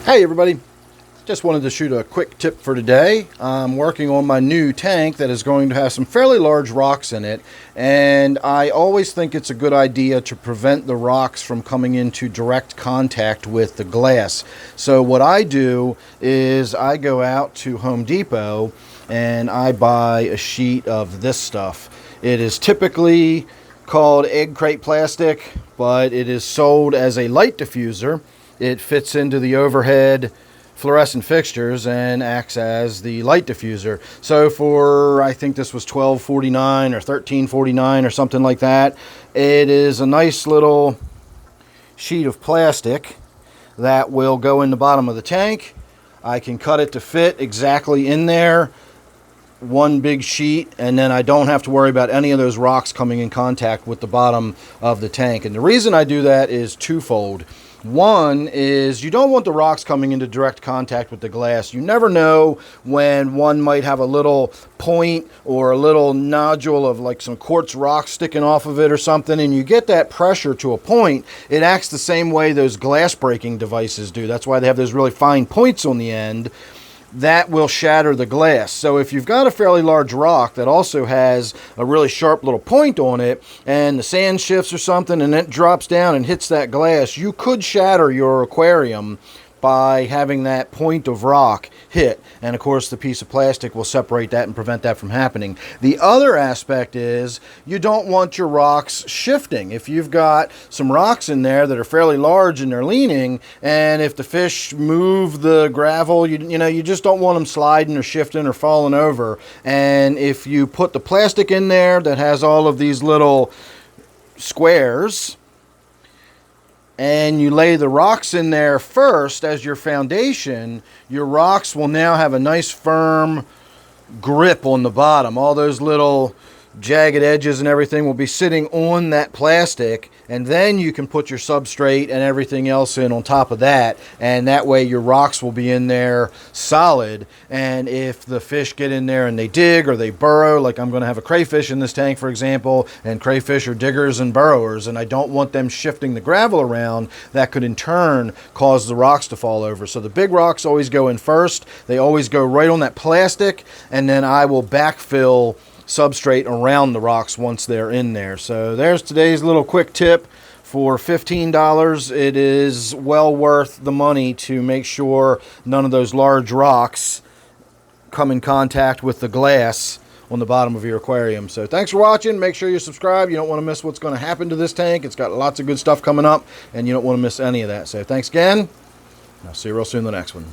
Hey everybody, just wanted to shoot a quick tip for today. I'm working on my new tank that is going to have some fairly large rocks in it, and I always think it's a good idea to prevent the rocks from coming into direct contact with the glass. So what I do is I go out to Home Depot and I buy a sheet of this stuff. It is typically called egg crate plastic, but it is sold as a light diffuser. It fits into the overhead fluorescent fixtures and acts as the light diffuser. So for, I think this was $12.49 or $13.49 or something like that, it is a nice little sheet of plastic that will go in the bottom of the tank. I can cut it to fit exactly in there, one big sheet, and then I don't have to worry about any of those rocks coming in contact with the bottom of the tank. And the reason I do that is twofold. One is you don't want the rocks coming into direct contact with the glass. You never know when one might have a little point or a little nodule of like some quartz rock sticking off of it or something, and you get that pressure to a point. It acts the same way those glass breaking devices do. That's why they have those really fine points on the end. That will shatter the glass. So if you've got a fairly large rock that also has a really sharp little point on it, and the sand shifts or something and it drops down and hits that glass, you could shatter your aquarium by having that point of rock hit. And of course the piece of plastic will separate that and prevent that from happening. The other aspect is you don't want your rocks shifting. If you've got some rocks in there that are fairly large and they're leaning, and if the fish move the gravel, you just don't want them sliding or shifting or falling over. And if you put the plastic in there that has all of these little squares, and you lay the rocks in there first as your foundation, your rocks will now have a nice firm grip on the bottom. All those little jagged edges and everything will be sitting on that plastic, and then you can put your substrate and everything else in on top of that, and that way your rocks will be in there solid. And if the fish get in there and they dig or they burrow, like I'm going to have a crayfish in this tank for example, and crayfish are diggers and burrowers, and I don't want them shifting the gravel around, that could in turn cause the rocks to fall over. So the big rocks always go in first. They always go right on that plastic, and then I will backfill substrate around the rocks once they're in there. So there's today's little quick tip. For $15, it is well worth the money to make sure none of those large rocks come in contact with the glass on the bottom of your aquarium. So thanks for watching. Make sure you subscribe. You don't want to miss what's going to happen to this tank. It's got lots of good stuff coming up, and you don't want to miss any of that. So thanks again. I'll see you real soon in the next one.